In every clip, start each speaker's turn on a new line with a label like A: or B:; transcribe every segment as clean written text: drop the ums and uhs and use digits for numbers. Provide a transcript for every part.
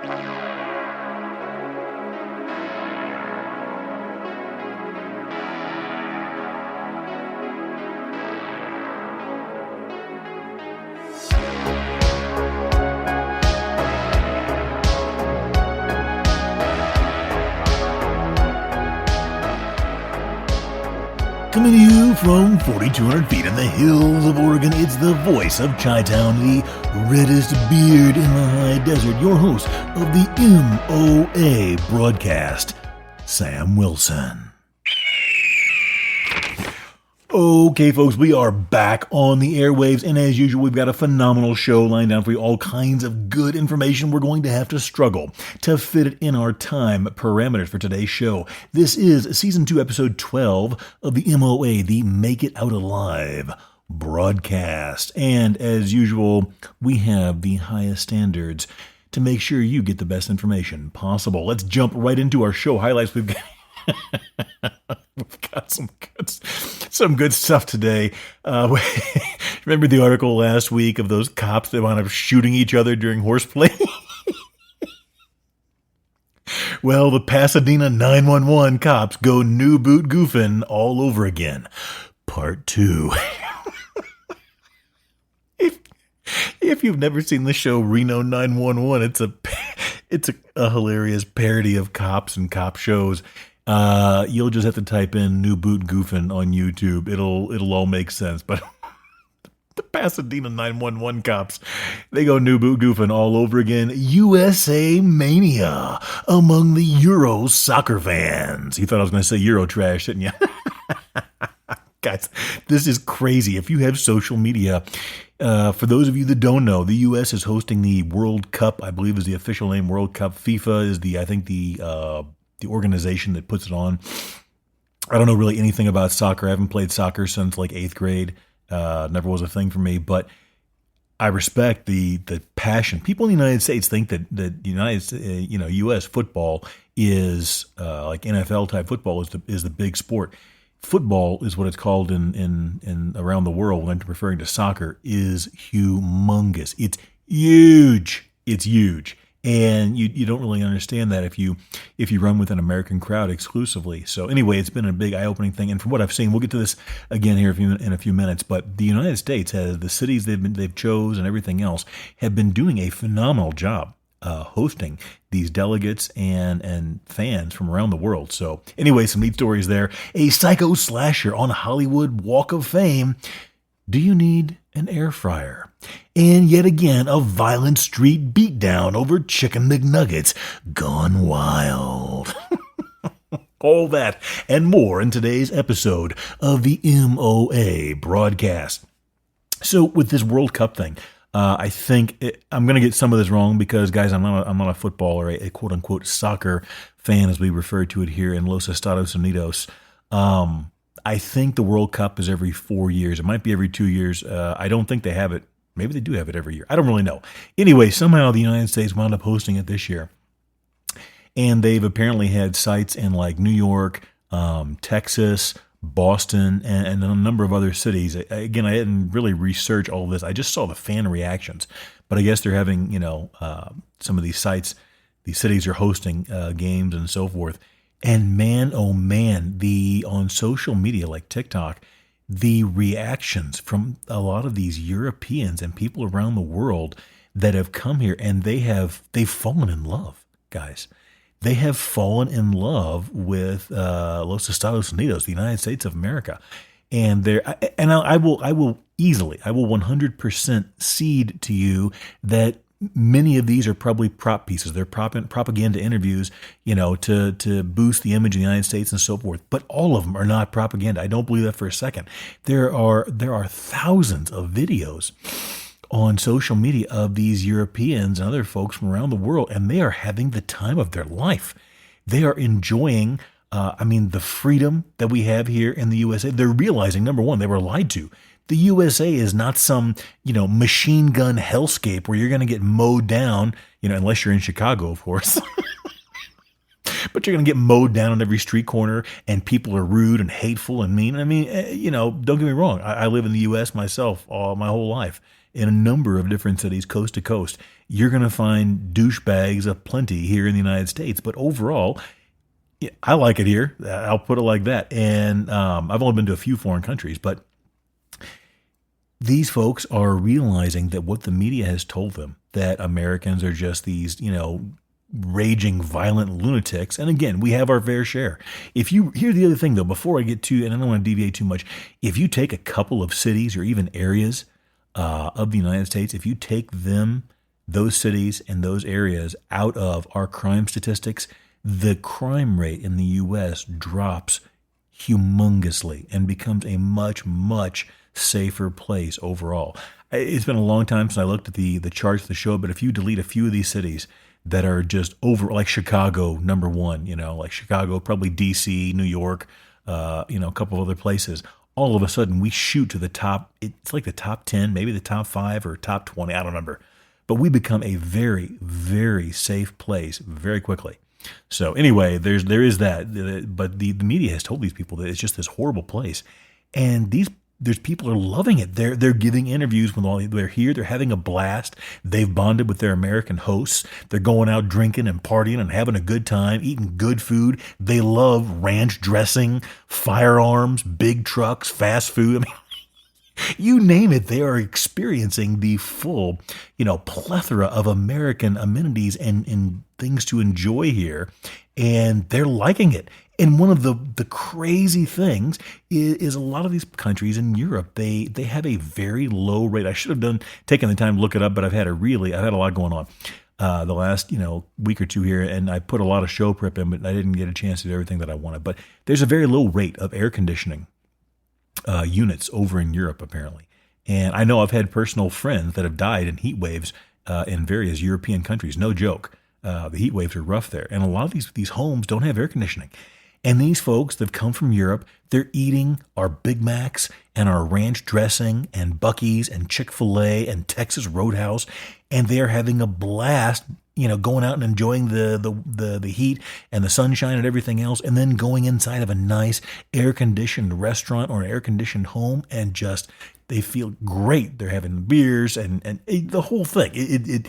A: Coming to you from 4,200 feet in the hills of Oregon, it's the voice of Chi-Town, the reddest beard in the high desert, your host of the M.O.A. broadcast, Sam Wilson. Okay, folks, we are back on the airwaves, and as usual, we've got a phenomenal show lined down for you, all kinds of good information. We're going to have to struggle to fit it in our time parameters for today's show. This is Season 2, Episode 12 of the M.O.A., the Make It Out Alive broadcast. And as usual, we have the highest standards to make sure you get the best information possible. Let's jump right into our show highlights. We've got some good stuff today. Remember the article last week of those cops that wound up shooting each other during horseplay? Well, the Pasadena 911 cops go new boot goofing all over again. Part 2. If you've never seen the show Reno 911, it's a hilarious parody of cops and cop shows. You'll just have to type in new boot goofing on YouTube. It'll all make sense. But the Pasadena 911 cops, they go new boot goofing all over again. USA Mania among the Euro soccer fans. You thought I was going to say Euro trash, didn't you? Guys, this is crazy. If you have social media, for those of you that don't know, the U.S. is hosting the World Cup. I believe is the official name. World Cup. FIFA is the organization that puts it on. I don't know really anything about soccer. I haven't played soccer since like 8th grade. Never was a thing for me, but I respect the passion. People in the United States think that U.S. football is like NFL type football is the big sport. Football is what it's called in around the world when referring to soccer is humongous. It's huge. It's huge. And you don't really understand that if you run with an American crowd exclusively. So anyway, it's been a big eye-opening thing. And from what I've seen, we'll get to this again here in a few minutes. But the United States has the cities they've chose and everything else have been doing a phenomenal job hosting these delegates and fans from around the world. So anyway, some neat stories there. A psycho slasher on Hollywood Walk of Fame. Do you need an air fryer? And yet again, a violent street beatdown over Chicken McNuggets gone wild. All that and more in today's episode of the M.O.A. broadcast. So with this World Cup thing, I think I'm going to get some of this wrong because, guys, I'm not a football or a quote-unquote soccer fan, as we refer to it here in Los Estados Unidos. I think the World Cup is every 4 years. It might be every 2 years. I don't think they have it. Maybe they do have it every year. I don't really know. Anyway, somehow the United States wound up hosting it this year. And they've apparently had sites in like New York, Texas, Boston, and a number of other cities. Again, I didn't really research all of this. I just saw the fan reactions. But I guess they're having, some of these sites, these cities are hosting games and so forth. And man, oh man, on social media like TikTok, the reactions from a lot of these Europeans and people around the world that have come here, and they've fallen in love, guys. They have fallen in love with Los Estados Unidos, the United States of America, and I will 100% cede to you that many of these are probably prop pieces. They're propaganda interviews, to boost the image of the United States and so forth. But all of them are not propaganda. I don't believe that for a second. There are thousands of videos on social media of these Europeans and other folks from around the world, and they are having the time of their life. They are enjoying, the freedom that we have here in the USA. They're realizing, number one, they were lied to. The USA is not some, machine gun hellscape where you're going to get mowed down, unless you're in Chicago, of course. But you're going to get mowed down on every street corner, and people are rude and hateful and mean. I mean, don't get me wrong. I live in the U.S. myself my whole life in a number of different cities, coast to coast. You're going to find douchebags aplenty here in the United States. But overall, yeah, I like it here. I'll put it like that. And I've only been to a few foreign countries, but these folks are realizing that what the media has told them, that Americans are just these, raging, violent lunatics. And again, we have our fair share. If you hear the other thing, though, before I get to, and I don't want to deviate too much, if you take a couple of cities or even areas of the United States, if you take those cities and those areas out of our crime statistics, the crime rate in the U.S. drops humongously and becomes a much, much safer place overall. It's been a long time since I looked at the charts of the show, but if you delete a few of these cities that are just over, like Chicago, number one, like Chicago, probably D.C., New York, a couple of other places, all of a sudden we shoot to the top. It's like the top 10, maybe the top 5 or top 20, I don't remember. But we become a very, very safe place very quickly. So anyway, there is that, but the media has told these people that it's just this horrible place, and there's people are loving it. They're giving interviews when they're here. They're having a blast. They've bonded with their American hosts. They're going out drinking and partying and having a good time, eating good food. They love ranch dressing, firearms, big trucks, fast food. I mean, you name it, they are experiencing the full, plethora of American amenities and things to enjoy here, and they're liking it. And one of the crazy things is a lot of these countries in Europe, they have a very low rate. I should have taken the time to look it up, but I've had a lot going on the last week or two here, and I put a lot of show prep in, but I didn't get a chance to do everything that I wanted. But there's a very low rate of air conditioning units over in Europe, apparently. And I know I've had personal friends that have died in heat waves in various European countries. No joke. The heat waves are rough there. And a lot of these homes don't have air conditioning. And these folks that have come from Europe, they're eating our Big Macs and our ranch dressing and Buc-ee's and Chick-fil-A and Texas Roadhouse. And they are having a blast, going out and enjoying the heat and the sunshine and everything else, and then going inside of a nice air-conditioned restaurant or an air-conditioned home, and just they feel great. They're having beers and the whole thing.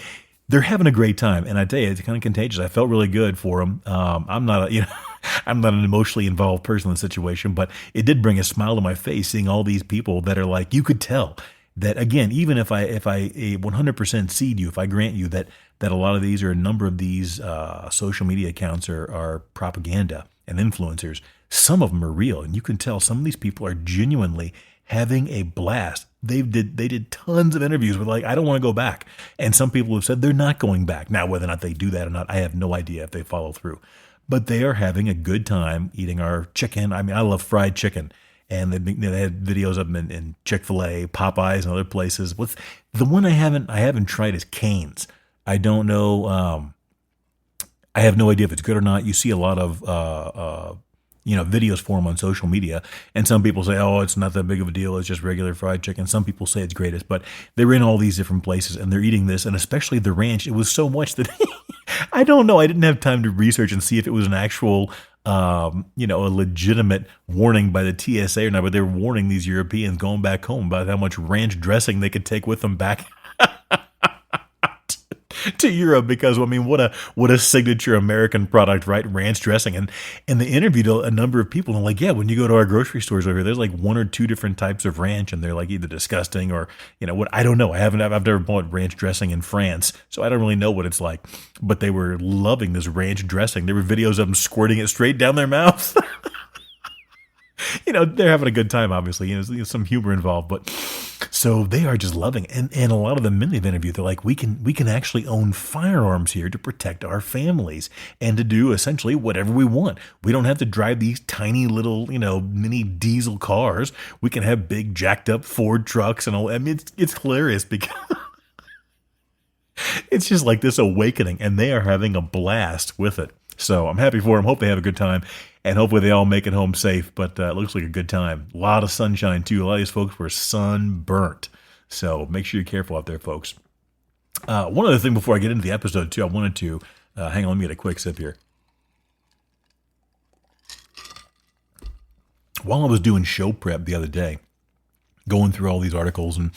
A: They're having a great time, and I tell you, it's kind of contagious. I felt really good for them. I'm not I'm not an emotionally involved person in the situation, but it did bring a smile to my face seeing all these people that are like, you could tell that, again, even if I 100% cede you, if I grant you that a lot of these or a number of these social media accounts are propaganda and influencers, some of them are real, and you can tell some of these people are genuinely having a blast. They did tons of interviews with I don't want to go back, and some people have said they're not going back. Now, whether or not they do that or not, I have no idea if they follow through, but they are having a good time eating our chicken. I mean, I love fried chicken. And they had videos of them in Chick-fil-A, Popeyes, and other places. What's the one I haven't tried is Cane's. I don't know. I have no idea if it's good or not. You see a lot of videos for them on social media, and some people say, "Oh, it's not that big of a deal. It's just regular fried chicken." Some people say it's greatest, but they're in all these different places and they're eating this, and especially the ranch. It was so much that I don't know. I didn't have time to research and see if it was an actual. A legitimate warning by the TSA or not, but they were warning these Europeans going back home about how much ranch dressing they could take with them back to Europe, because what a signature American product, right? Ranch dressing. And they interviewed a number of people, and like, yeah, when you go to our grocery stores over here, there's like 1 or 2 different types of ranch, and they're like either disgusting or what, I don't know. I've never bought ranch dressing in France, so I don't really know what it's like. But they were loving this ranch dressing. There were videos of them squirting it straight down their mouth. They're having a good time, obviously. There's some humor involved, but so they are just loving it. And a lot of the men they've interviewed, they're like, we can actually own firearms here to protect our families and to do essentially whatever we want. We don't have to drive these tiny little, mini diesel cars. We can have big jacked up Ford trucks and all. I mean, it's hilarious because it's just like this awakening, and they are having a blast with it. So I'm happy for them. Hope they have a good time, and hopefully they all make it home safe. But it looks like a good time. A lot of sunshine, too. A lot of these folks were sunburnt. So make sure you're careful out there, folks. One other thing before I get into the episode, too, I wanted to hang on, let me get a quick sip here. while I was doing show prep the other day, going through all these articles, and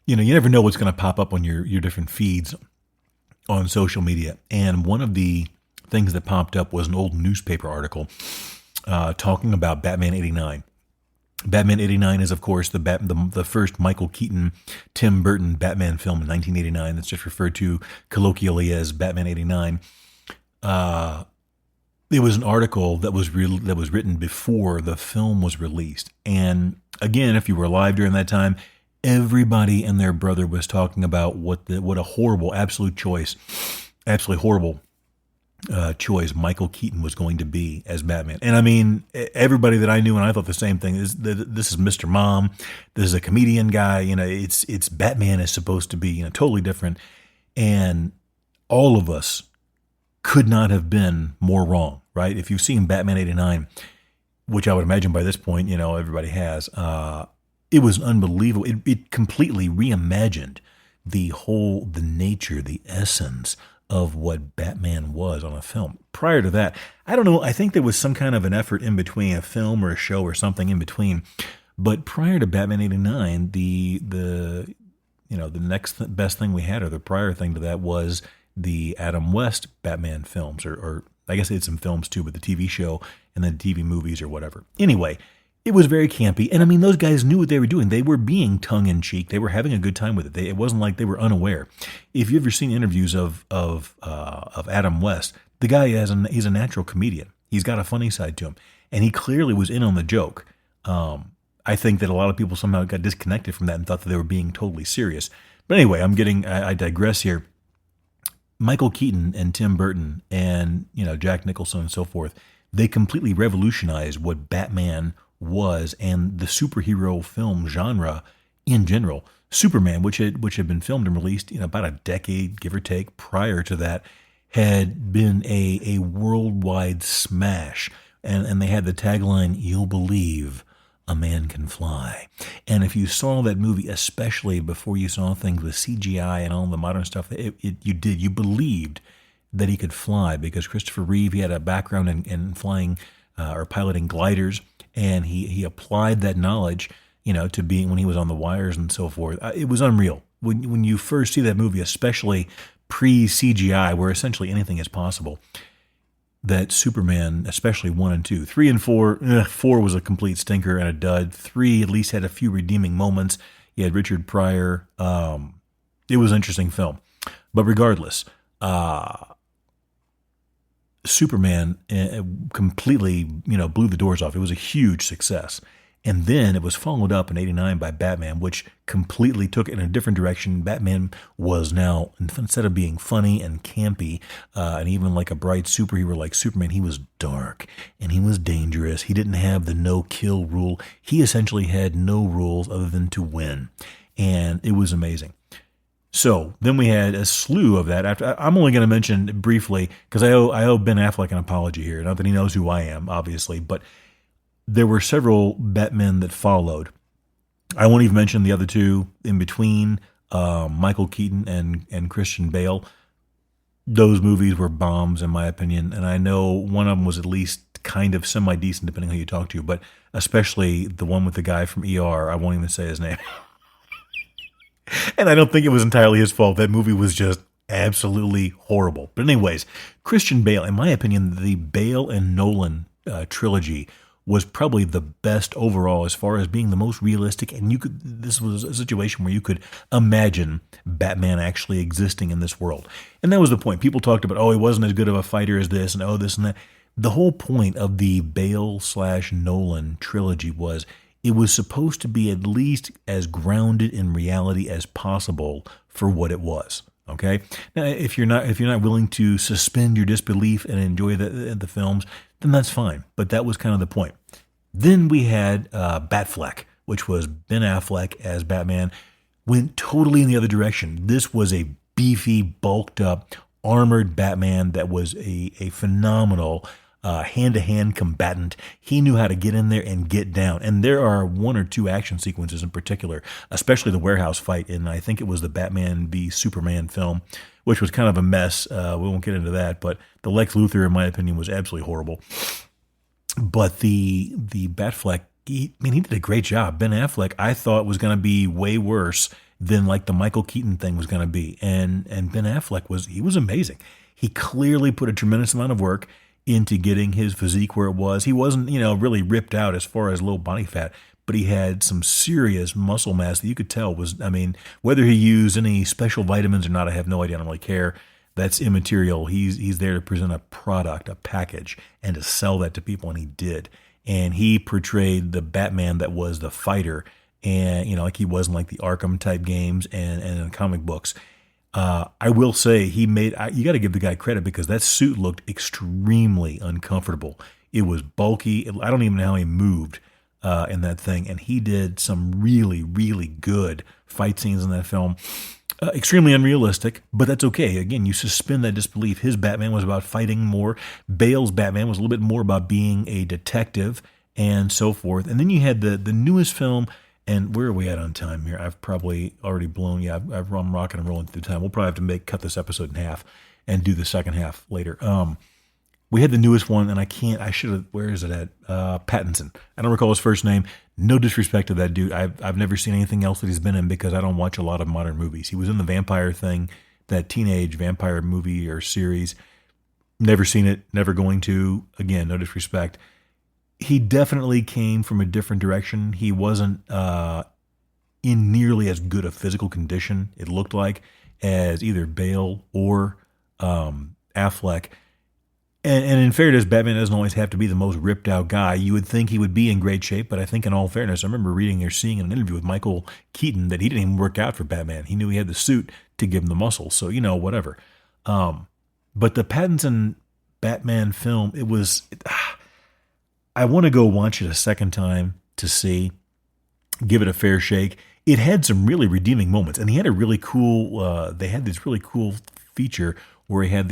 A: you never know what's going to pop up on your different feeds on social media. And one of the things that popped up was an old newspaper article talking about Batman '89. Batman '89 is, of course, the first Michael Keaton, Tim Burton Batman film in 1989. That's just referred to colloquially as Batman '89. It was an article that was written before the film was released. And again, if you were alive during that time, everybody and their brother was talking about what a horrible, absolutely horrible choice Michael Keaton was going to be as Batman. And I mean, everybody that I knew, and I thought the same thing, is that this is Mr. Mom. This is a comedian guy. It's Batman is supposed to be totally different. And all of us could not have been more wrong, right? If you've seen Batman '89, which I would imagine by this point, everybody has, it was unbelievable. It completely reimagined the nature, the essence of what Batman was on a film. Prior to that, I don't know, I think there was some kind of an effort in between, a film or a show or something in between. But prior to Batman '89, the next best thing we had, or the prior thing to that, was the Adam West Batman films, or I guess they had some films too, but the TV show and then TV movies or whatever. Anyway, it was very campy, and I mean, those guys knew what they were doing. They were being tongue-in-cheek. They were having a good time with it. It wasn't like they were unaware. If you've ever seen interviews of Adam West, the guy he's a natural comedian. He's got a funny side to him, and he clearly was in on the joke. I think that a lot of people somehow got disconnected from that and thought that they were being totally serious. But anyway, I digress here. Michael Keaton and Tim Burton and Jack Nicholson and so forth, they completely revolutionized what Batman was and the superhero film genre in general. Superman, which had been filmed and released about a decade, give or take, prior to that, had been a worldwide smash. And they had the tagline, "You'll believe a man can fly." And if you saw that movie, especially before you saw things with CGI and all the modern stuff, you believed that he could fly, because Christopher Reeve, he had a background in flying or piloting gliders, and he applied that knowledge, to being when he was on the wires and so forth. It was unreal. When you first see that movie, especially pre-CGI, where essentially anything is possible, that Superman, especially 1 and 2, 3 and 4, 4 was a complete stinker and a dud. 3 at least had a few redeeming moments. You had Richard Pryor. It was an interesting film. But regardless, Superman completely, blew the doors off. It was a huge success. And then it was followed up in '89 by Batman, which completely took it in a different direction. Batman was now, instead of being funny and campy, and even like a bright superhero like Superman, he was dark and he was dangerous. He didn't have the no-kill rule. He essentially had no rules other than to win. And it was amazing. So then we had a slew of that. I'm only going to mention briefly, because I owe Ben Affleck an apology here. Not that he knows who I am, obviously, but there were several Batmen that followed. I won't even mention the other two in between, Michael Keaton and Christian Bale. Those movies were bombs, in my opinion, and I know one of them was at least kind of semi-decent, depending on who you talk to, but especially the one with the guy from ER. I won't even say his name. And I don't think it was entirely his fault. That movie was just absolutely horrible. But anyways, Christian Bale, in my opinion, the Bale and Nolan trilogy was probably the best overall as far as being the most realistic. And this was a situation where you could imagine Batman actually existing in this world. And that was the point. People talked about, he wasn't as good of a fighter as this, and this and that. The whole point of the Bale/Nolan trilogy was it was supposed to be at least as grounded in reality as possible for what it was. Okay. Now, if you're not willing to suspend your disbelief and enjoy the films, then that's fine. But that was kind of the point. Then we had Batfleck, which was Ben Affleck as Batman, went totally in the other direction. This was a beefy, bulked up, armored Batman that was a phenomenal hand-to-hand combatant. He knew how to get in there and get down. And there are 1 or 2 action sequences in particular, especially the warehouse fight in, I think it was the Batman v Superman film, which was kind of a mess. We won't get into that, but the Lex Luthor, in my opinion, was absolutely horrible. But the Batfleck, he did a great job. Ben Affleck, I thought was going to be way worse than like the Michael Keaton thing was going to be, and Ben Affleck was amazing. He clearly put a tremendous amount of work into getting his physique where it was. He wasn't really ripped out as far as low body fat, but he had some serious muscle mass that you could tell was. Whether he used any special vitamins or not, I have no idea. I don't really care. That's immaterial. He's there to present a product, a package, and to sell that to people, and he did. And he portrayed the Batman that was the fighter, and like he wasn't like the Arkham type games and in comic books. I will say you got to give the guy credit because that suit looked extremely uncomfortable. It was bulky. I don't even know how he moved in that thing, and he did some really, really good fight scenes in that film. Extremely unrealistic, but that's okay. Again, you suspend that disbelief. His Batman was about fighting more. Bale's Batman was a little bit more about being a detective and so forth. And then you had the newest film, and where are we at on time here? I've probably already blown. Yeah, I'm rocking and rolling through time. We'll probably have to cut this episode in half and do the second half later. We had the newest one, and I should have, where is it at? Pattinson. I don't recall his first name. No disrespect to that dude. I've never seen anything else that he's been in because I don't watch a lot of modern movies. He was in the vampire thing, that teenage vampire movie or series. Never seen it, never going to. Again, no disrespect. He definitely came from a different direction. He wasn't in nearly as good a physical condition, it looked like, as either Bale or Affleck. And in fairness, Batman doesn't always have to be the most ripped out guy. You would think he would be in great shape, but I think in all fairness, I remember reading or seeing in an interview with Michael Keaton that he didn't even work out for Batman. He knew he had the suit to give him the muscle, so whatever. But the Pattinson Batman film, I want to go watch it a second time to see, give it a fair shake. It had some really redeeming moments, and he had a really cool. They had this really cool feature where he had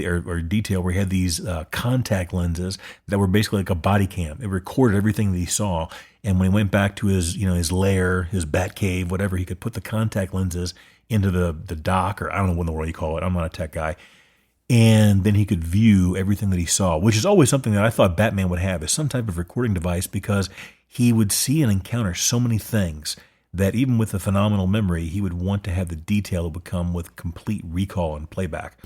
A: detail where he had these contact lenses that were basically like a body cam. It recorded everything that he saw, and when he went back to his his lair, his bat cave, whatever, he could put the contact lenses into the dock, or I don't know what in the world you call it. I'm not a tech guy. And then he could view everything that he saw, which is always something that I thought Batman would have, is some type of recording device, because he would see and encounter so many things that even with a phenomenal memory, he would want to have the detail that would come with complete recall and playback.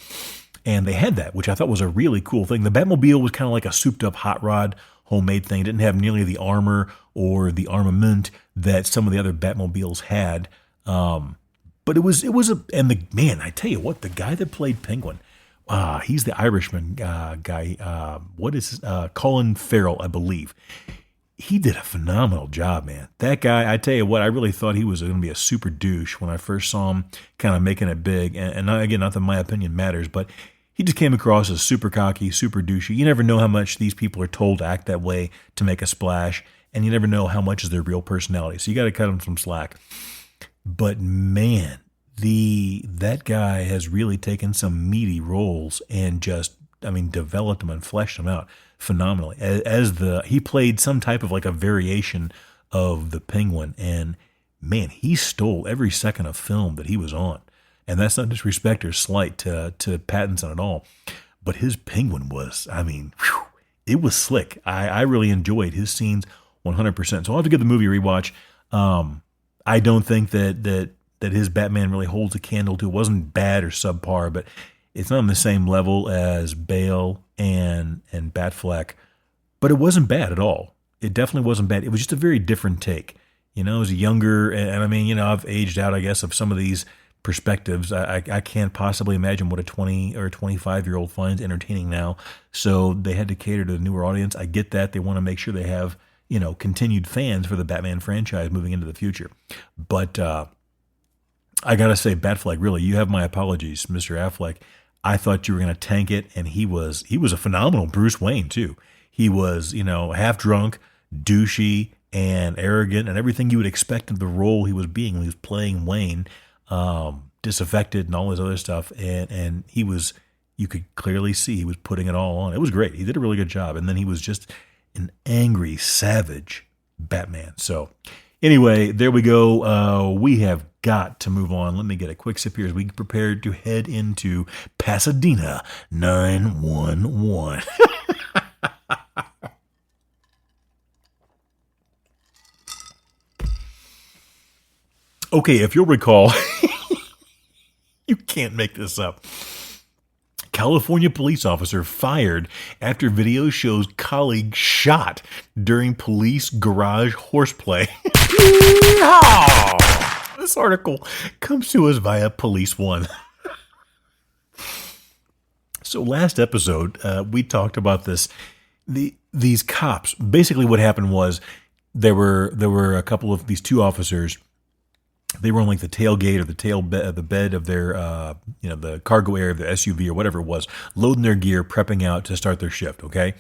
A: And they had that, which I thought was a really cool thing. The Batmobile was kind of like a souped-up hot rod, homemade thing. It didn't have nearly the armor or the armament that some of the other Batmobiles had. But it was I tell you what, the guy that played Penguin, he's the Irishman guy. What is Colin Farrell, I believe. He did a phenomenal job, man. That guy, I tell you what, I really thought he was going to be a super douche when I first saw him kind of making it big. And again, not that my opinion matters, but he just came across as super cocky, super douchey. You never know how much these people are told to act that way to make a splash, and you never know how much is their real personality. So you got to cut them some slack. But man, that guy has really taken some meaty roles and developed them and fleshed them out phenomenally. He played some type of like a variation of the Penguin, and man, he stole every second of film that he was on. And that's not disrespect or slight to Pattinson at all, but his Penguin was, it was slick. I really enjoyed his scenes 100%. So I'll have to give the movie a rewatch. I don't think that his Batman really holds a candle to. It wasn't bad or subpar, but it's not on the same level as Bale and Batfleck. But it wasn't bad at all. It definitely wasn't bad. It was just a very different take. It was younger, and I've aged out, I guess, of some of these perspectives. I can't possibly imagine what a 20 or 25-year-old finds entertaining now. So they had to cater to the newer audience. I get that. They want to make sure they have, continued fans for the Batman franchise moving into the future. But I got to say, Batfleck, really, you have my apologies, Mr. Affleck. I thought you were going to tank it, and he was a phenomenal Bruce Wayne, too. He was, half drunk, douchey, and arrogant, and everything you would expect of the role he was being when he was playing Wayne, disaffected and all this other stuff. And he was, you could clearly see he was putting it all on. It was great. He did a really good job. And then he was just an angry, savage Batman. So anyway, there we go. We have got to move on. Let me get a quick sip here as we get prepared to head into Pasadena 911. Okay, if you'll recall, you can't make this up. California police officer fired after video shows colleague shot during police garage horseplay. This article comes to us via Police One. So last episode, we talked about this. These cops, basically what happened was there were a couple of these two officers. They were on like the tailgate or the bed of their, the cargo area of the SUV or whatever it was, loading their gear, prepping out to start their shift. Okay.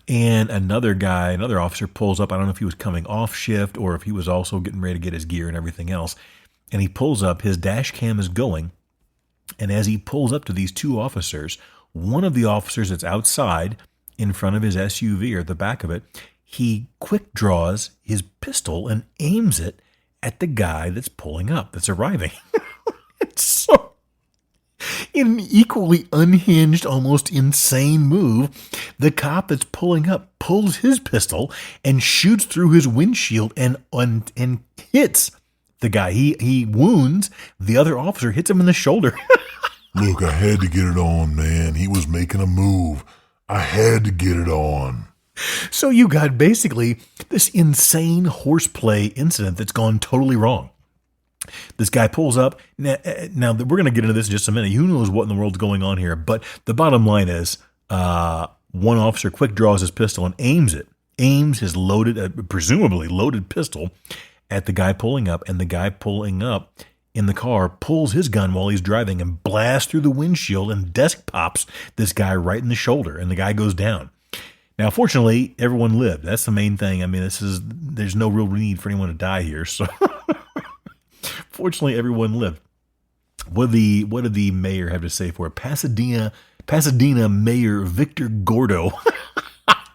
A: And another officer pulls up. I don't know if he was coming off shift or if he was also getting ready to get his gear and everything else. And he pulls up, his dash cam is going. And as he pulls up to these two officers, one of the officers that's outside in front of his SUV or the back of it, he quick draws his pistol and aims it at the guy that's pulling up, that's arriving. It's so, in an equally unhinged, almost insane move, the cop that's pulling up pulls his pistol and shoots through his windshield and hits the guy. He wounds the other officer, hits him in the shoulder.
B: Look, I had to get it on, man. He was making a move. I had to get it on.
A: So you got basically this insane horseplay incident that's gone totally wrong. This guy pulls up. Now we're going to get into this in just a minute. Who knows what in the world's going on here? But the bottom line is one officer quick draws his pistol and aims his loaded, presumably loaded pistol at the guy pulling up. And the guy pulling up in the car pulls his gun while he's driving and blasts through the windshield and desk pops this guy right in the shoulder. And the guy goes down. Now, fortunately, everyone lived. That's the main thing. I mean, there's no real need for anyone to die here. So, fortunately, everyone lived. What did the mayor have to say for it? Pasadena Mayor Victor Gordo.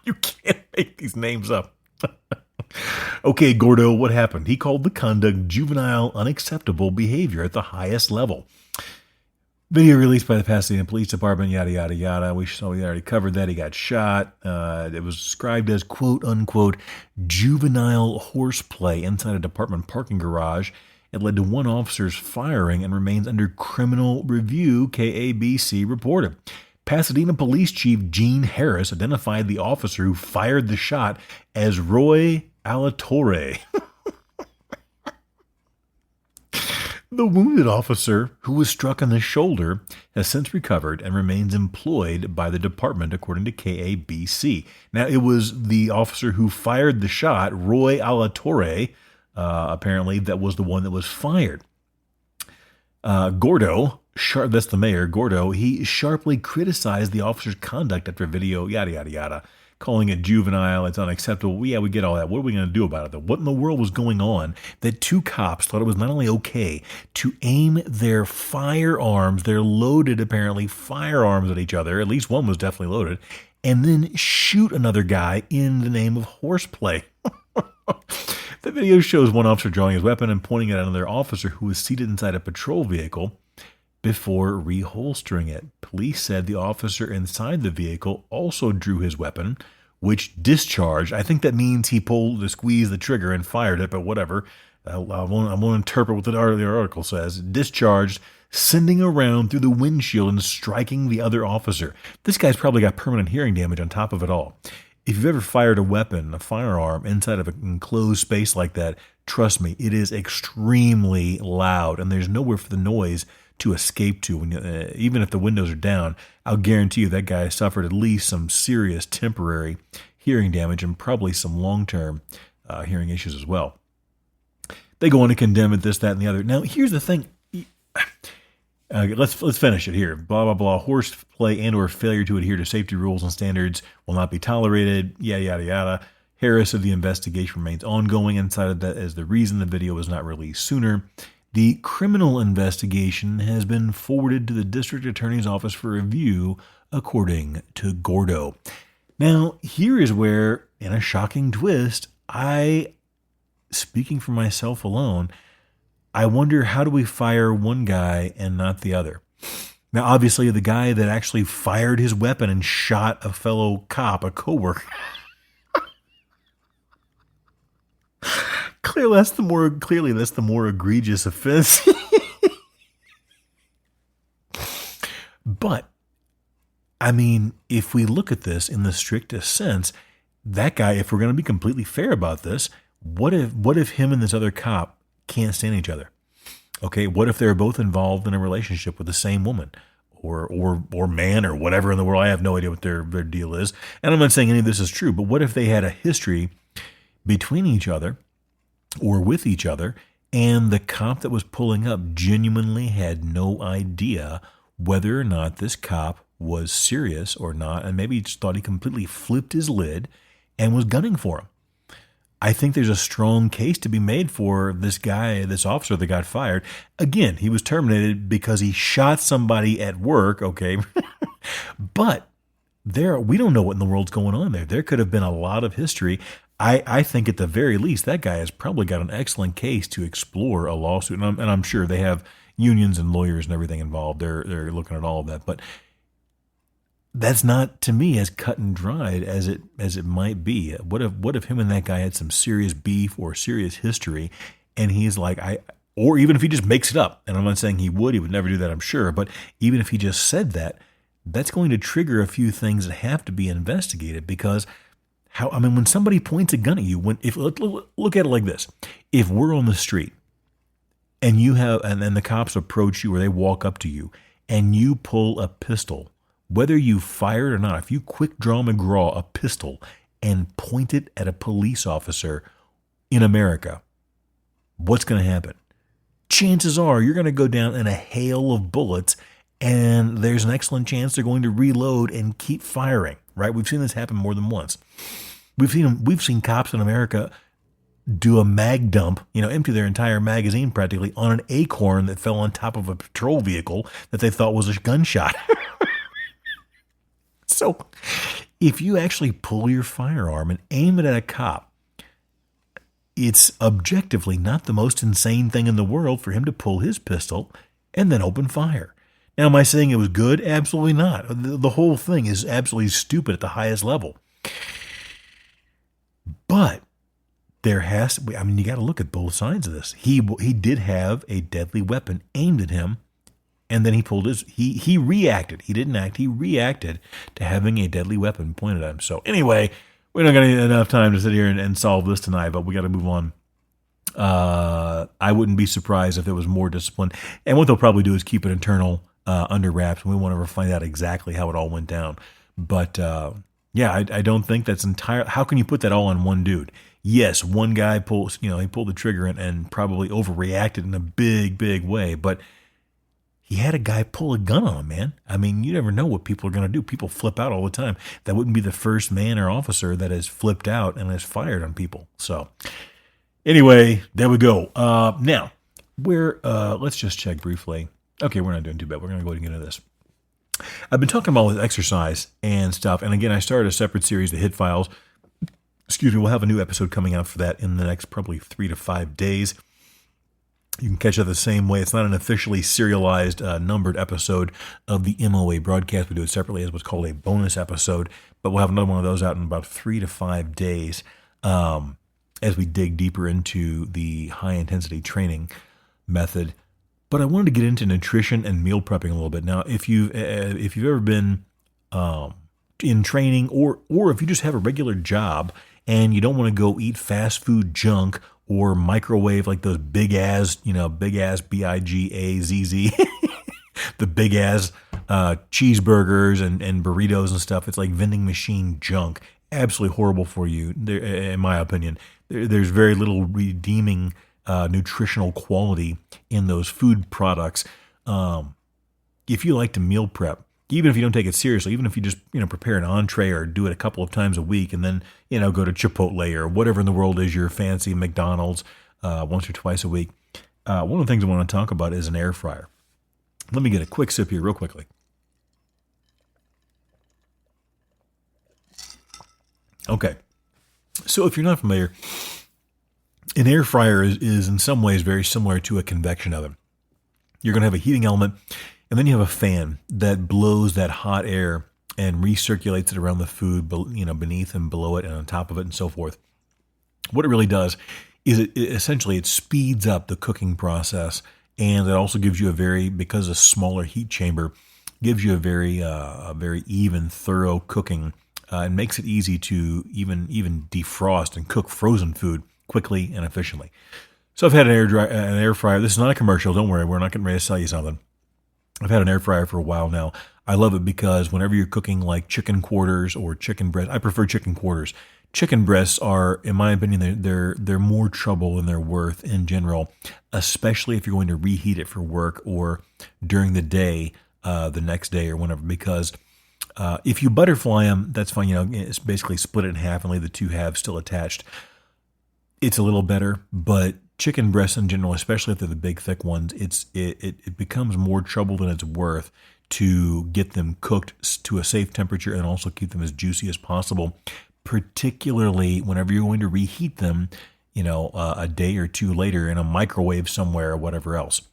A: You can't make these names up. Okay, Gordo, what happened? He called the conduct juvenile unacceptable behavior at the highest level. Video released by the Pasadena Police Department, yada, yada, yada. We already covered that. He got shot. It was described as, quote, unquote, juvenile horseplay inside a department parking garage. It led to one officer's firing and remains under criminal review, KABC reported. Pasadena Police Chief Gene Harris identified the officer who fired the shot as Roy Alatorre. The wounded officer, who was struck on the shoulder, has since recovered and remains employed by the department, according to KABC. Now, it was the officer who fired the shot, Roy Alatorre, apparently, that was the one that was fired. Gordo, that's the mayor, Gordo, he sharply criticized the officer's conduct after video, yada, yada, yada, calling it juvenile, it's unacceptable. Yeah, we get all that. What are we going to do about it, though? What in the world was going on that two cops thought it was not only okay to aim their firearms, their loaded, apparently, firearms at each other, at least one was definitely loaded, and then shoot another guy in the name of horseplay? The video shows one officer drawing his weapon and pointing it at another officer who was seated inside a patrol vehicle before reholstering it. Police said the officer inside the vehicle also drew his weapon, which discharged. I think that means he squeezed the trigger and fired it, but whatever. I won't interpret what the article says. Discharged, sending a round through the windshield and striking the other officer. This guy's probably got permanent hearing damage on top of it all. If you've ever fired a firearm, inside of an enclosed space like that, trust me, it is extremely loud, and there's nowhere for the noise to escape to. Even if the windows are down, I'll guarantee you that guy suffered at least some serious temporary hearing damage and probably some long-term hearing issues as well. They go on to condemn it, this, that, and the other. Now, here's the thing. Let's finish it here. Blah, blah, blah. Horseplay and or failure to adhere to safety rules and standards will not be tolerated. Yada, yada, yada. Harris said the investigation remains ongoing and cited that as the reason the video was not released sooner. The criminal investigation has been forwarded to the district attorney's office for review, according to Gordo. Now, here is where, in a shocking twist, speaking for myself alone, I wonder, how do we fire one guy and not the other? Now, obviously, the guy that actually fired his weapon and shot a fellow cop, a coworker, Clearly that's the more egregious offense. But I mean, if we look at this in the strictest sense, that guy, if we're going to be completely fair about this, what if him and this other cop can't stand each other? Okay, what if they're both involved in a relationship with the same woman or man or whatever in the world? I have no idea what their deal is. And I'm not saying any of this is true, but what if they had a history between each other or with each other, and the cop that was pulling up genuinely had no idea whether or not this cop was serious or not, and maybe he just thought he completely flipped his lid and was gunning for him? I think there's a strong case to be made for this guy, this officer that got fired. Again, he was terminated because he shot somebody at work, okay? But we don't know what in the world's going on there. There could have been a lot of history. I think at the very least, that guy has probably got an excellent case to explore a lawsuit. And I'm sure they have unions and lawyers and everything involved. They're looking at all of that. But that's not, to me, as cut and dried as it might be. What if him and that guy had some serious beef or serious history, and he's like, or even if he just makes it up, and I'm not saying he would never do that, I'm sure, but even if he just said that, that's going to trigger a few things that have to be investigated. Because when somebody points a gun at you, look at it like this: if we're on the street and and the cops approach you or they walk up to you and you pull a pistol, whether you fire it or not, if you quick draw McGraw a pistol and point it at a police officer in America, what's going to happen? Chances are you're going to go down in a hail of bullets, and there's an excellent chance they're going to reload and keep firing, right? We've seen this happen more than once. We've seen cops in America do a mag dump, empty their entire magazine practically on an acorn that fell on top of a patrol vehicle that they thought was a gunshot. So if you actually pull your firearm and aim it at a cop, it's objectively not the most insane thing in the world for him to pull his pistol and then open fire. Now, am I saying it was good? Absolutely not. The whole thing is absolutely stupid at the highest level. But there has to be, you got to look at both sides of this. He did have a deadly weapon aimed at him, and then he reacted. He didn't act. He reacted to having a deadly weapon pointed at him. So anyway, we're not going to get enough time to sit here and solve this tonight, but we got to move on. I wouldn't be surprised if there was more discipline. And what they'll probably do is keep it internal, under wraps, and we won't ever find out exactly how it all went down. But I don't think that's how can you put that all on one dude? Yes, one guy he pulled the trigger and probably overreacted in a big, big way, but he had a guy pull a gun on him, man. You never know what people are going to do. People flip out all the time. That wouldn't be the first man or officer that has flipped out and has fired on people. So anyway, there we go. Now, let's just check briefly. Okay, we're not doing too bad. We're going to go ahead and get into this. I've been talking about with exercise and stuff. And again, I started a separate series, the Hit Files. Excuse me, we'll have a new episode coming out for that in the next probably 3 to 5 days. You can catch it the same way. It's not an officially serialized, numbered episode of the M.O.A. broadcast. We do it separately as what's called a bonus episode. But we'll have another one of those out in about 3 to 5 days as we dig deeper into the high-intensity training method. But I wanted to get into nutrition and meal prepping a little bit. Now, if you've ever been in training or if you just have a regular job and you don't want to go eat fast food junk or microwave like those big ass BIGAZZ, the big ass cheeseburgers and burritos and stuff. It's like vending machine junk. Absolutely horrible for you, in my opinion. There's very little redeeming nutritional quality in those food products. If you like to meal prep, even if you don't take it seriously, even if you just prepare an entree or do it a couple of times a week and then go to Chipotle or whatever in the world is your fancy McDonald's once or twice a week, one of the things I want to talk about is an air fryer. Let me get a quick sip here real quickly. Okay, so if you're not familiar, an air fryer is in some ways very similar to a convection oven. You're going to have a heating element, and then you have a fan that blows that hot air and recirculates it around the food, beneath and below it and on top of it and so forth. What it really does is essentially it speeds up the cooking process, and it also gives you because a smaller heat chamber gives you a very even, thorough cooking, and makes it easy to even defrost and cook frozen food quickly and efficiently. So I've had an air fryer. This is not a commercial. Don't worry, we're not getting ready to sell you something. I've had an air fryer for a while now. I love it because whenever you're cooking like chicken quarters or chicken breast, I prefer chicken quarters. Chicken breasts are, in my opinion, they're more trouble than they're worth in general, especially if you're going to reheat it for work or during the day, the next day or whenever. Because if you butterfly them, that's fine. It's basically split it in half and leave the two halves still attached. It's a little better, but chicken breasts in general, especially if they're the big thick ones, it becomes more trouble than it's worth to get them cooked to a safe temperature and also keep them as juicy as possible, particularly whenever you're going to reheat them, a day or two later in a microwave somewhere or whatever else.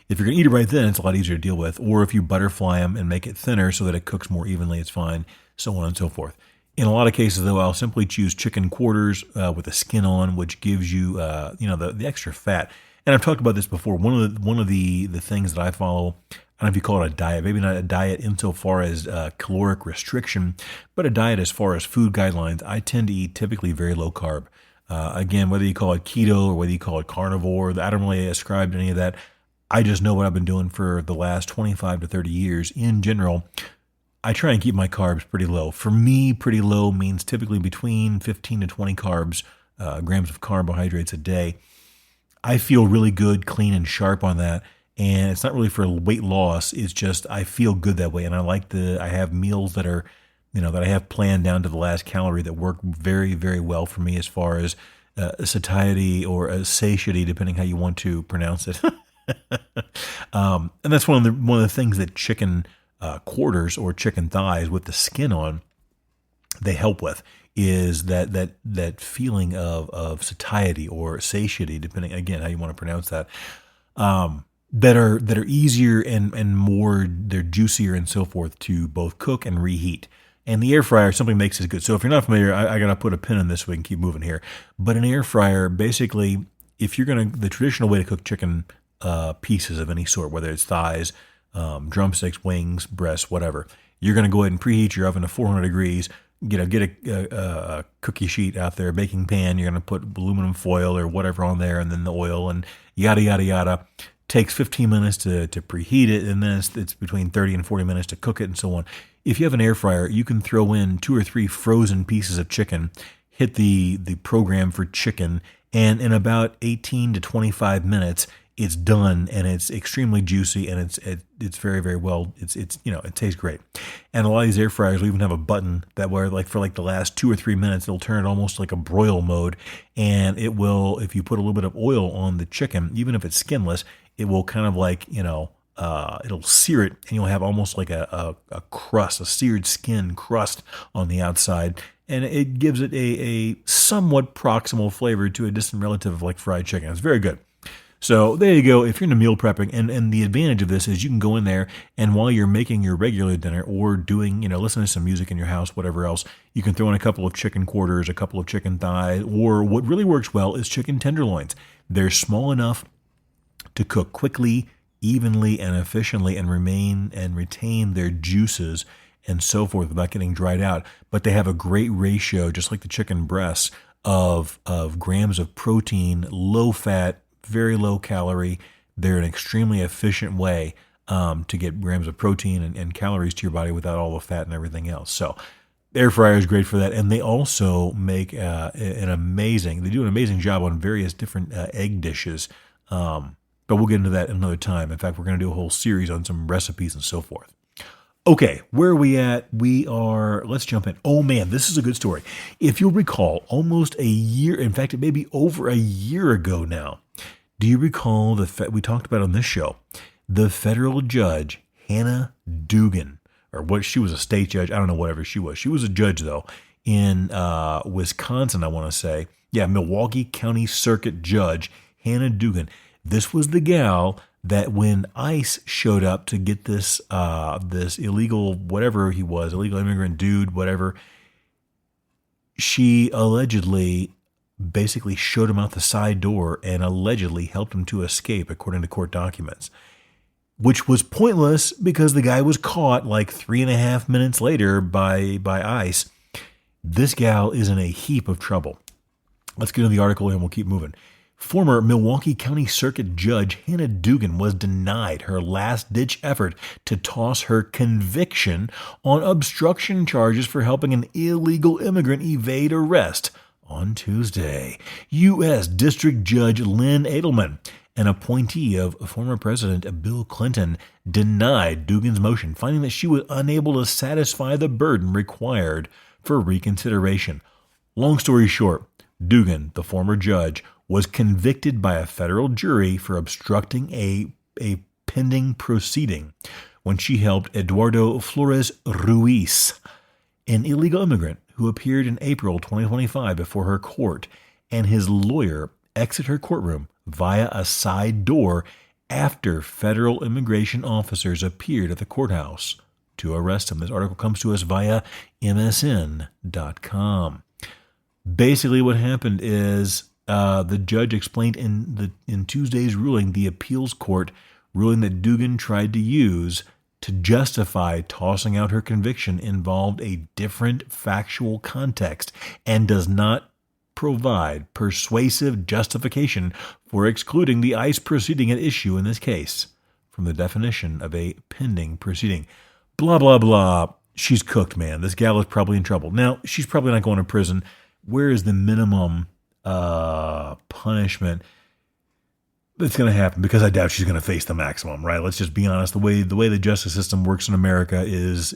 A: If you're going to eat it right then, it's a lot easier to deal with. Or if you butterfly them and make it thinner so that it cooks more evenly, it's fine, so on and so forth. In a lot of cases, though, I'll simply choose chicken quarters with the skin on, which gives you, the extra fat. And I've talked about this before. One of the things that I follow, I don't know if you call it a diet, maybe not a diet insofar as caloric restriction, but a diet as far as food guidelines. I tend to eat typically very low carb. Again, whether you call it keto or whether you call it carnivore, I don't really ascribe to any of that. I just know what I've been doing for the last 25 to 30 years. In general, I try and keep my carbs pretty low. For me, pretty low means typically between 15 to 20 grams of carbohydrates a day. I feel really good, clean, and sharp on that. And it's not really for weight loss. It's just I feel good that way. And I have meals that are, that I have planned down to the last calorie that work very, very well for me as far as satiety or satiety, depending how you want to pronounce it. And that's one of the things that chicken quarters or chicken thighs with the skin on, they help with, is that feeling of satiety or satiety, depending again how you want to pronounce that, that are easier and more, they're juicier and so forth to both cook and reheat. And the air fryer simply makes it good. So if you're not familiar, I got to put a pin in this so we can keep moving here. But an air fryer, basically, if you're the traditional way to cook chicken pieces of any sort, whether it's thighs, drumsticks, wings, breasts, whatever, you're going to go ahead and preheat your oven to 400 degrees. Get a cookie sheet out there, a baking pan. You're going to put aluminum foil or whatever on there, and then the oil and yada yada yada. Takes 15 minutes to preheat it, and then it's between 30 and 40 minutes to cook it, and so on. If you have an air fryer, you can throw in 2 or 3 frozen pieces of chicken, hit the program for chicken, and in about 18 to 25 minutes, it's done, and it's extremely juicy, and it's very, very well. It tastes great. And a lot of these air fryers will even have a button that where for the last 2 or 3 minutes, it'll turn it almost like a broil mode, and it will, if you put a little bit of oil on the chicken, even if it's skinless, it will kind of it'll sear it, and you'll have almost like a crust, a seared skin crust on the outside, and it gives it a somewhat proximal flavor to a distant relative of like fried chicken. It's very good. So there you go. If you're into meal prepping, and the advantage of this is you can go in there, and while you're making your regular dinner or doing, listening to some music in your house, whatever else, you can throw in a couple of chicken quarters, a couple of chicken thighs, or what really works well is chicken tenderloins. They're small enough to cook quickly, evenly, and efficiently, and retain their juices and so forth without getting dried out. But they have a great ratio, just like the chicken breasts, of grams of protein, low fat, very low calorie. They're an extremely efficient way to get grams of protein and calories to your body without all the fat and everything else. So air fryer is great for that. And they also make they do an amazing job on various different egg dishes. But we'll get into that another time. In fact, we're going to do a whole series on some recipes and so forth. Okay, where are we at? Let's jump in. Oh man, this is a good story. If you'll recall, almost a year, in fact, it may be over a year ago now. Do you recall we talked about on this show, the federal judge, Hannah Dugan, she was a state judge. I don't know, whatever she was. She was a judge though in Wisconsin, I want to say. Yeah, Milwaukee County Circuit Judge, Hannah Dugan. This was the gal that when ICE showed up to get this illegal, whatever he was, illegal immigrant dude, whatever, she allegedly basically showed him out the side door and allegedly helped him to escape, according to court documents, which was pointless because the guy was caught like 3.5 minutes later by ICE. This gal is in a heap of trouble. Let's get into the article and we'll keep moving. Former Milwaukee County Circuit Judge Hannah Dugan was denied her last-ditch effort to toss her conviction on obstruction charges for helping an illegal immigrant evade arrest on Tuesday. U.S. District Judge Lynn Edelman, an appointee of former President Bill Clinton, denied Dugan's motion, finding that she was unable to satisfy the burden required for reconsideration. Long story short, Dugan, the former judge, was convicted by a federal jury for obstructing a pending proceeding when she helped Eduardo Flores Ruiz, an illegal immigrant who appeared in April 2025 before her court, and his lawyer exit her courtroom via a side door after federal immigration officers appeared at the courthouse to arrest him. This article comes to us via MSN.com. Basically, what happened is the judge explained in Tuesday's ruling, the appeals court ruling that Dugan tried to use to justify tossing out her conviction involved a different factual context and does not provide persuasive justification for excluding the ICE proceeding at issue in this case from the definition of a pending proceeding. Blah, blah, blah. She's cooked, man. This gal is probably in trouble. Now, she's probably not going to prison. Where is the minimum punishment that's going to happen? Because I doubt she's going to face the maximum, right? Let's just be honest. The way the justice system works in America is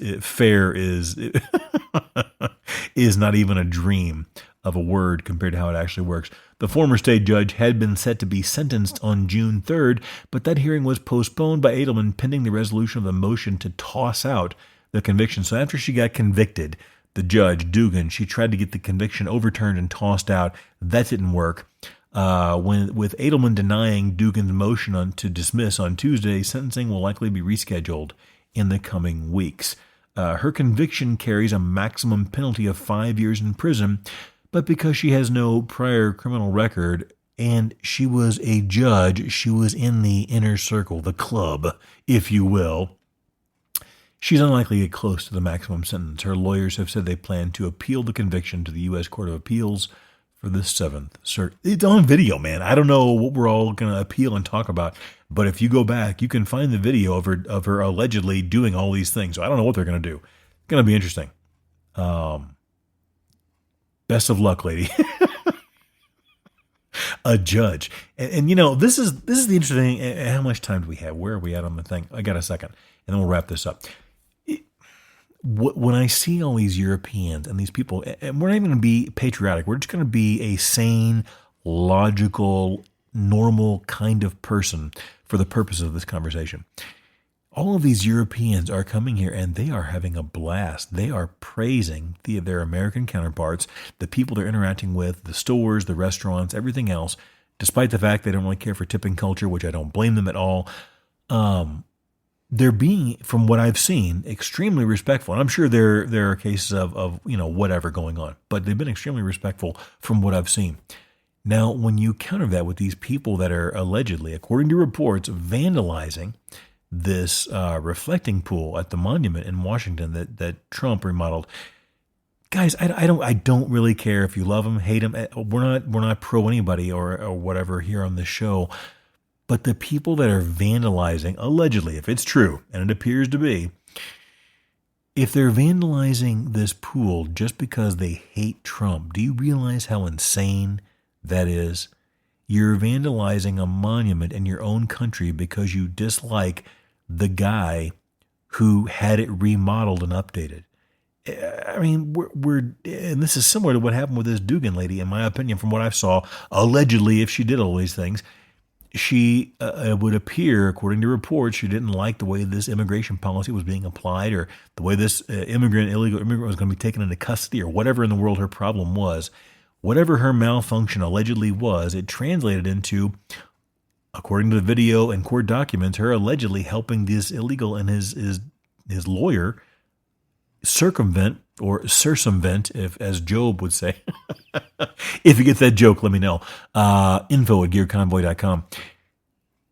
A: not even a dream of a word compared to how it actually works. The former state judge had been set to be sentenced on June 3rd, but that hearing was postponed by Edelman pending the resolution of the motion to toss out the conviction. So after she got convicted, the judge, Dugan, she tried to get the conviction overturned and tossed out. That didn't work. With Edelman denying Dugan's motion to dismiss on Tuesday, sentencing will likely be rescheduled in the coming weeks. Her conviction carries a maximum penalty of 5 years in prison, but because she has no prior criminal record and she was a judge, she was in the inner circle, the club, if you will, she's unlikely to get close to the maximum sentence. Her lawyers have said they plan to appeal the conviction to the U.S. Court of Appeals for the 7th Circuit. It's on video, man. I don't know what we're all going to appeal and talk about, but if you go back, you can find the video of her allegedly doing all these things. So I don't know what they're going to do. It's going to be interesting. Best of luck, lady. A judge. And you know, this is the interesting thing. How much time do we have? Where are we at on the thing? I got a second, and then we'll wrap this up. When I see all these Europeans and these people, and we're not even going to be patriotic, we're just going to be a sane, logical, normal kind of person for the purpose of this conversation. All of these Europeans are coming here and they are having a blast. They are praising their American counterparts, the people they're interacting with, the stores, the restaurants, everything else, despite the fact they don't really care for tipping culture, which I don't blame them at all. They're being, from what I've seen, extremely respectful. And I'm sure there are cases of whatever going on, but they've been extremely respectful from what I've seen. Now, when you counter that with these people that are allegedly, according to reports, vandalizing this reflecting pool at the monument in Washington that Trump remodeled, guys, I don't really care if you love him, hate him. We're not pro anybody or whatever here on this show. But the people that are vandalizing, allegedly, if it's true, and it appears to be, if they're vandalizing this pool just because they hate Trump, do you realize how insane that is? You're vandalizing a monument in your own country because you dislike the guy who had it remodeled and updated. I mean, and this is similar to what happened with this Dugan lady, in my opinion, from what I saw. Allegedly, if she did all these things, she would appear, according to reports, she didn't like the way this immigration policy was being applied, or the way this illegal immigrant was going to be taken into custody, or whatever in the world her problem was. Whatever her malfunction allegedly was, it translated into, according to the video and court documents, her allegedly helping this illegal and his lawyer circumvent, or circumvent, if as Job would say. If you get that joke, let me know. info@gearconvoy.com.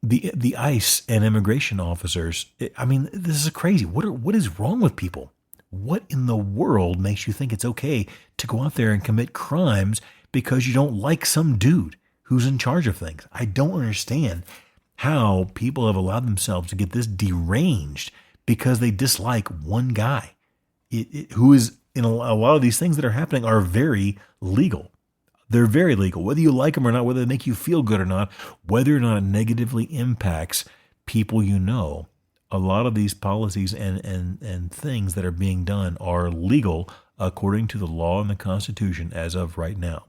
A: The ICE and immigration officers, I mean, this is crazy. What is wrong with people? What in the world makes you think it's okay to go out there and commit crimes because you don't like some dude who's in charge of things? I don't understand how people have allowed themselves to get this deranged because they dislike one guy who is, in a lot of these things that are happening are very legal. They're very legal. Whether you like them or not, whether they make you feel good or not, whether or not it negatively impacts people you know, a lot of these policies and things that are being done are legal according to the law and the Constitution as of right now.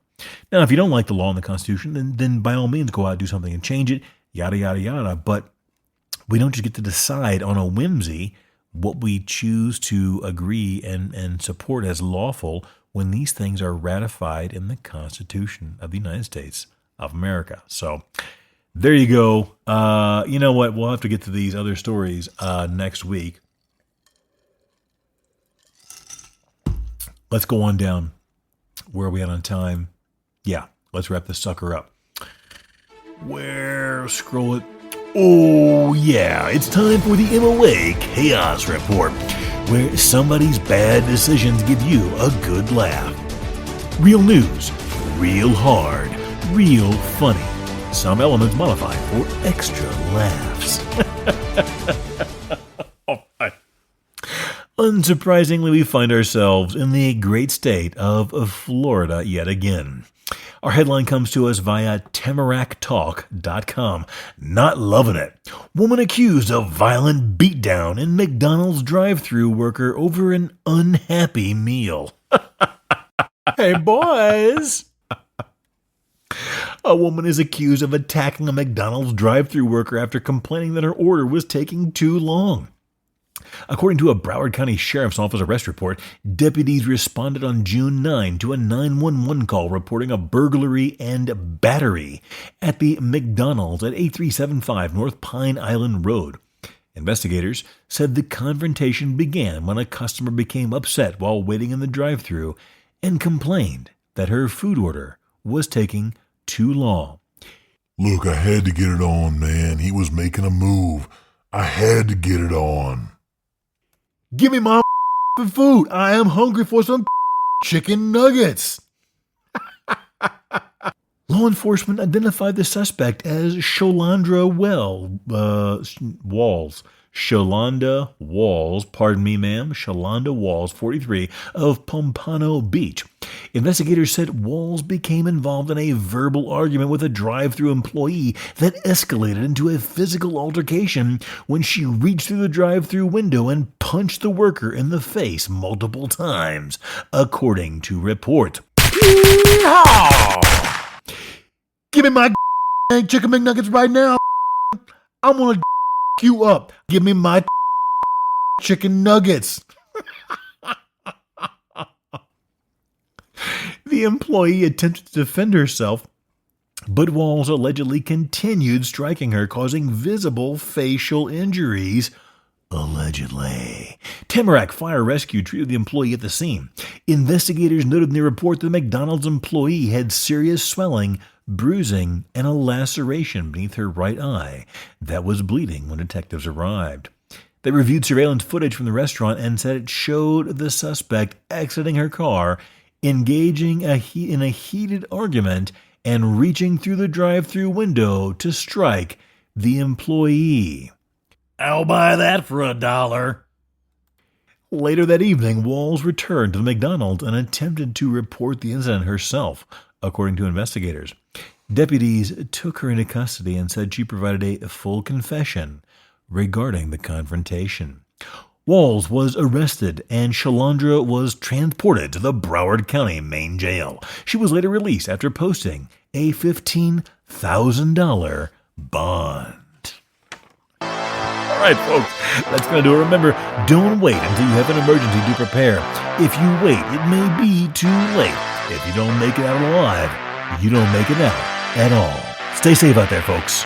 A: Now, if you don't like the law and the Constitution, then by all means go out and do something and change it, yada, yada, yada. But we don't just get to decide on a whimsy what we choose to agree and support as lawful when these things are ratified in the Constitution of the United States of America. So there you go. You know what? We'll have to get to these other stories next week. Let's go on down. Where are we at on time? Yeah, let's wrap this sucker up. Where? Scroll it. Oh, yeah. It's time for the M.O.A. Chaos Report, where somebody's bad decisions give you a good laugh. Real news, real hard, real funny. Some elements modified for extra laughs. All right. Unsurprisingly, we find ourselves in the great state of Florida yet again. Our headline comes to us via tamaractalk.com. Not loving it. Woman accused of violent beatdown in McDonald's drive-thru worker over an unhappy meal. Hey, boys. A woman is accused of attacking a McDonald's drive-thru worker after complaining that her order was taking too long. According to a Broward County Sheriff's Office arrest report, deputies responded on June 9 to a 911 call reporting a burglary and battery at the McDonald's at 8375 North Pine Island Road. Investigators said the confrontation began when a customer became upset while waiting in the drive-thru and complained that her food order was taking too long.
B: Look, I had to get it on, man. He was making a move. I had to get it on.
A: Give me my food. I am hungry for some chicken nuggets. Law enforcement identified the suspect as Sholanda Walls. Sholanda Walls, pardon me, ma'am, Sholanda Walls, 43, of Pompano Beach. Investigators said Walls became involved in a verbal argument with a drive-thru employee that escalated into a physical altercation when she reached through the drive-thru window and punched the worker in the face multiple times, according to report. Yeehaw! Give me my Chicken McNuggets right now. I'm gonna you up. Give me my chicken nuggets. The employee attempted to defend herself, but Walls allegedly continued striking her, causing visible facial injuries. Allegedly. Tamarack Fire Rescue treated the employee at the scene. Investigators noted in their report that the McDonald's employee had serious swelling, bruising, and a laceration beneath her right eye that was bleeding when detectives arrived. They reviewed surveillance footage from the restaurant and said it showed the suspect exiting her car, engaging in a heated argument, and reaching through the drive-thru window to strike the employee. I'll buy that for $1. Later that evening, Walls returned to the McDonald's and attempted to report the incident herself, according to investigators. Deputies took her into custody and said she provided a full confession regarding the confrontation. Walls was arrested and Shalandra was transported to the Broward County main jail. She was later released after posting a $15,000 bond. All right, folks, that's going to do it. Remember, don't wait until you have an emergency to prepare. If you wait, it may be too late. If you don't make it out alive, you don't make it out at all. Stay safe out there, folks.